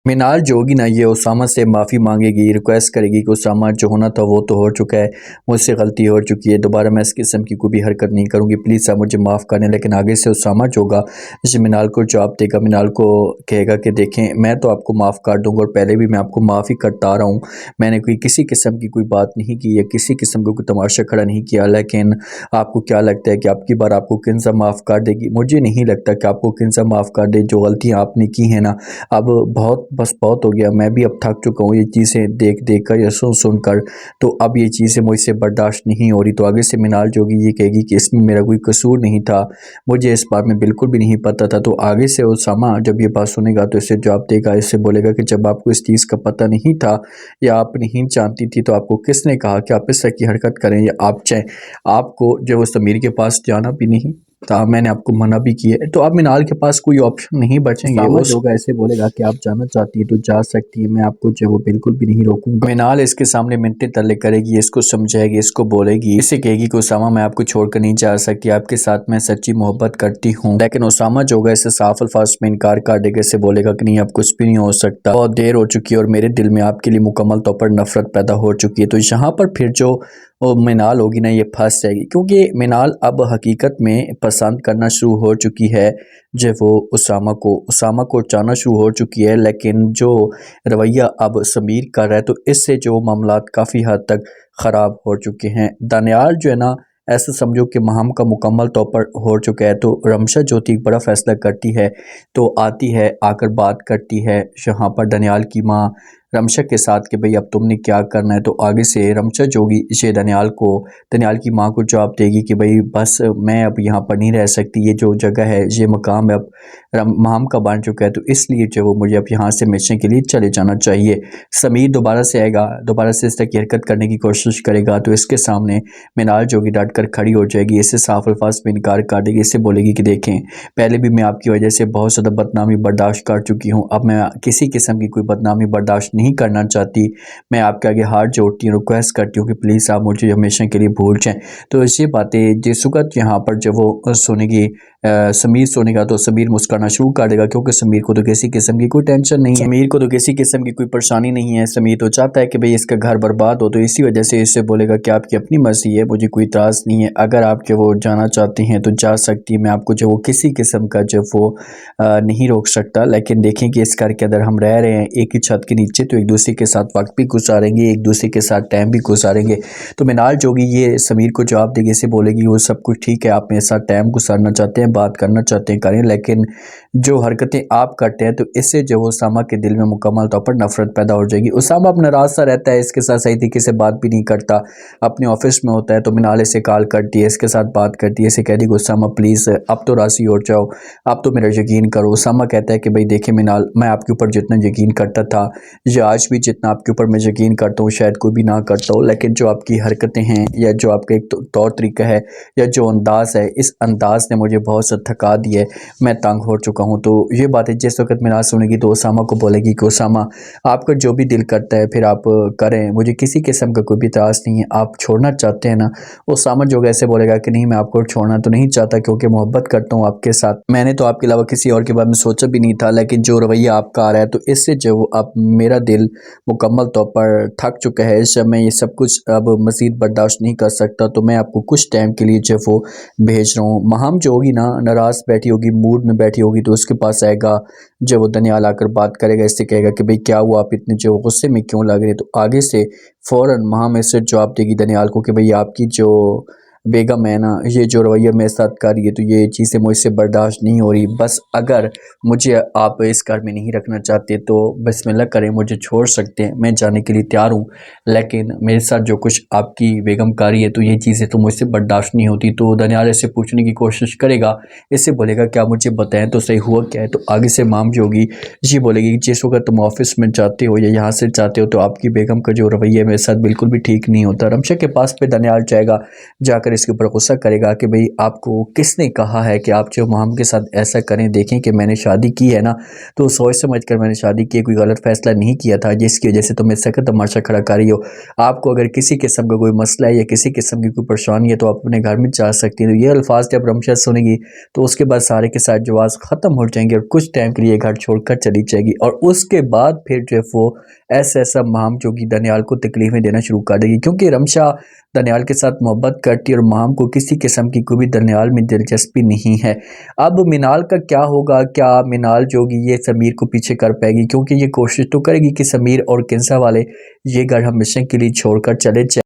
मिनाल जो होगी ना ये उसामा से माफ़ी मांगेगी, रिक्वेस्ट करेगी कि उसामा जो होना था वो तो हो चुका है, मुझसे गलती हो चुकी है, दोबारा मैं इस किस्म की कोई भी हरकत नहीं करूँगी, प्लीज़ आप मुझे माफ़ कर दें। लेकिन आगे से उसामा जो होगा जैसे मिनाल को जवाब देगा, मिनाल को कहेगा कि देखें मैं तो आपको माफ़ कर दूँगा और पहले भी मैं आपको माफ़ ही करता आ रहा हूँ, मैंने कोई किसी किस्म की कोई बात नहीं की या किसी किस्म का कोई तमाशा खड़ा नहीं किया। लेकिन आपको क्या लगता है कि अब की बार आपको किनसा माफ़ कर देगी? मुझे नहीं लगता कि आपको किनसा माफ़ कर दे। जो गलतियाँ आपने की हैं ना, अब बहुत बस बहुत हो गया, मैं भी अब थक चुका हूँ ये चीज़ें देख देख कर या सुन सुन कर। तो अब ये चीज़ें मुझसे बर्दाश्त नहीं हो रही। तो आगे से मिनाल जो होगी ये कहेगी कि इसमें मेरा कोई कसूर नहीं था, मुझे इस बारे में बिल्कुल भी नहीं पता था। तो आगे से उसामा जब ये बात सुनेगा तो इसे जवाब देगा, इससे बोलेगा कि जब आपको इस चीज़ का पता नहीं था या आप नहीं जानती थी तो आपको किसने कहा कि आप इस तरह की हरकत करें या आप चाहें। आपको जो वो समीर के पास जाना भी नहीं था, मैंने आपको मना भी किया है। तो अब मिनाल के पास कोई ऑप्शन नहीं बचेंगे। उसामा उस जो होगा ऐसे बोलेगा कि आप जाना चाहती है तो जा सकती है, मैं आपको जो है वो बिल्कुल भी नहीं रोकूंगा। मिनाल इसके सामने मिन्नतें तरले करेगी, इसको समझाएगी, इसको बोलेगी, इसे कहेगी कि उसामा मैं आपको छोड़कर नहीं जा सकती, आपके साथ मैं सच्ची मोहब्बत करती हूँ। लेकिन उसामा जो होगा इसे साफ अल्फाज में इनकार कर देगा, इसे बोलेगा कि नहीं अब कुछ भी नहीं हो सकता, बहुत देर हो चुकी है और मेरे दिल में आपके लिए मुकम्मल तौर पर नफरत पैदा हो चुकी है। तो यहाँ पर फिर जो मिनाल होगी ना ये फंस जाएगी, क्योंकि मिनाल अब हकीकत में पसंद करना शुरू हो चुकी है जो वो उसामा को चाहना शुरू हो चुकी है। लेकिन जो रवैया अब समीर कर रहा है तो इससे जो मामलात काफ़ी हद तक ख़राब हो चुके हैं। दानियाल जो है ना ऐसा समझो कि महम का मुकम्मल तौर पर हो चुका है। तो रमशा ज्योति एक बड़ा फ़ैसला करती है, तो आती है, आकर बात करती है यहाँ पर दानियाल की माँ रमशा के साथ कि भाई अब तुमने क्या करना है। तो आगे से रमशा जोगी ये दानियाल की माँ को जवाब देगी कि भाई बस मैं अब यहाँ पर नहीं रह सकती, ये जो जगह है ये मकाम है अब महम का बन चुका है, तो इसलिए जो वो मुझे अब यहाँ से मिलने के लिए चले जाना चाहिए। समीर दोबारा से आएगा, दोबारा से इस तरह की हरकत करने की कोशिश करेगा तो इसके सामने मिनाल जोगी डट कर खड़ी हो जाएगी, इससे साफ अल्फाज में इनकार कर देगी, इससे बोलेगी कि देखें पहले भी मैं आपकी वजह से बहुत ज़्यादा बदनामी बर्दाश्त कर चुकी हूँ, अब मैं किसी किस्म की कोई बदनामी बर्दाश्त नहीं करना चाहती, मैं आपके आगे हाथ जोड़ती हूँ, रिक्वेस्ट करती हूँ कि प्लीज़ आप मुझे हमेशा के लिए भूल जाएँ। तो ये बातें जिस वक्त यहाँ पर जब वो सुनेगी समीर सुनेगा तो समीर मुस्कुराना शुरू कर देगा, क्योंकि समीर को तो किसी किस्म की कोई टेंशन नहीं है, समीर को तो किसी किस्म की कोई परेशानी नहीं है, समीर तो चाहता है कि भाई इसका घर बर्बाद हो। तो इसी वजह से इससे बोलेगा कि आपकी अपनी मर्जी है, मुझे कोई इतराज़ नहीं है, अगर आप जो वो जाना चाहती हैं तो जा सकती है, मैं आपको जो वो किसी किस्म का जो वो नहीं रोक सकता। लेकिन देखें कि इस घर के अंदर हम रह रहे हैं एक ही छत के नीचे, तो एक दूसरे के साथ वक्त भी गुजारेंगे, एक दूसरे के साथ टाइम भी गुजारेंगे। तो मिनाल जोगी ये समीर को जवाब देगी, इसे बोलेगी वो सब कुछ ठीक है, आप मेरे साथ टाइम गुजारना चाहते हैं, बात करना चाहते हैं करें, लेकिन जो हरकतें आप करते हैं तो इससे जो उसामा के दिल में मुकम्मल तौर पर नफरत पैदा हो जाएगी। उसामा अब नाराज सा रहता है, इसके साथ सही तरीके से बात भी नहीं करता, अपने ऑफिस में होता है तो मिनाल इसे कॉल करती है, इसके साथ बात करती है, इसे कहती है उसामा प्लीज़ अब तो राज़ी हो जाओ, अब तो मेरा यकीन करो। उसामा कहता है कि भाई देखे मिनाल, मैं आपके ऊपर जितना यकीन करता था या आज भी जितना आपके ऊपर मैं यकीन करता हूँ शायद कोई भी ना करता हूँ, लेकिन जो आपकी हरकतें हैं या जो आपका एक तौर तरीका है या जो अंदाज़ है, इस अंदाज़ ने मुझे बहुत सा थका दिया है, मैं तंग हो चुका हूँ। तो ये बातें जिस वक्त मिनाल सुनेगी तो उसामा को बोलेगी कि उसामा आपका जो भी दिल करता है फिर आप करें, मुझे किसी किस्म का कोई भी इतराज़ नहीं है, आप छोड़ना चाहते हैं ना। उसामा जो ऐसे बोलेगा कि नहीं मैं आपको छोड़ना तो नहीं चाहता, क्योंकि मोहब्बत करता हूँ आपके साथ, मैंने तो आपके अलावा किसी और के बारे में सोचा भी नहीं था, लेकिन जो रवैया आपका आ रहा है तो इससे जो अब मेरा दिल मुकम्मल तौर पर थक चुका है, इस समय ये सब कुछ अब मज़ीद बर्दाश्त नहीं कर सकता, तो मैं आपको कुछ टाइम के लिए जो वो भेज रहा हूँ। महम जो होगी ना नाराज़ बैठी होगी, मूड में बैठी होगी, तो उसके पास आएगा जब वो दनियाल आकर बात करेगा, इससे कहेगा कि भाई क्या हुआ, आप इतने जो गुस्से में क्यों लग रहे। तो आगे से फ़ौरन महम इससे जवाब देगी दनियाल को कि भाई आपकी जो बेगम है ना ये जो रवैया मेरे साथ कर रही है तो ये चीज़ें मुझसे बर्दाश्त नहीं हो रही, बस अगर मुझे आप इस घर में नहीं रखना चाहते तो बिस्मिल्लाह करें, मुझे छोड़ सकते हैं, मैं जाने के लिए तैयार हूँ, लेकिन मेरे साथ जो कुछ आपकी बेगम कर रही है तो ये चीज़ें तो मुझसे बर्दाश्त नहीं होती। तो दनियाल इससे पूछने की कोशिश करेगा, इससे बोलेगा क्या मुझे बताएं तो सही हुआ क्या है। तो आगे से माम जो होगी ये बोलेगी कि जिस वक्त तुम ऑफिस में जाते हो या यहाँ से जाते हो तो आपकी बेगम का जो रवैया मेरे साथ बिल्कुल भी ठीक नहीं होता। रमशा के पास पे दनियाल जाएगा, जाकर जाकर इसके ऊपर गुस्सा करेगा कि भाई आपको किसने कहा है कि आप जो मोहम्मद के साथ ऐसा करें, देखें कि मैंने शादी की है ना तो सोच समझ कर मैंने शादी की, कोई गलत फैसला नहीं किया था जिसकी वजह से तुम्हें सख्त तमाशा खड़ा कर रही हो। आपको अगर किसी किस्म का कोई मसला है या किसी किस्म की कोई परेशानी है तो आप अपने घर में जा सकती हैं। तो ये अल्फाज जब रमशा सुनेगी तो उसके बाद सारे के साथ जवाब ख़त्म हो जाएंगे और कुछ टाइम के लिए घर छोड़कर चली जाएगी और उसके बाद फिर जो है वो ऐसा माम जो कि दनियाल को तकलीफें देना शुरू कर देगी, क्योंकि रमशा दनियाल के साथ मोहब्बत करती है और माम को किसी किस्म की कोई भी दनियाल में दिलचस्पी नहीं है। अब मिनाल का क्या होगा, क्या मिनाल जो होगी ये समीर को पीछे कर पाएगी, क्योंकि ये कोशिश तो करेगी कि समीर और किंसा वाले ये घर हमेशा के लिए छोड़कर चले जाए।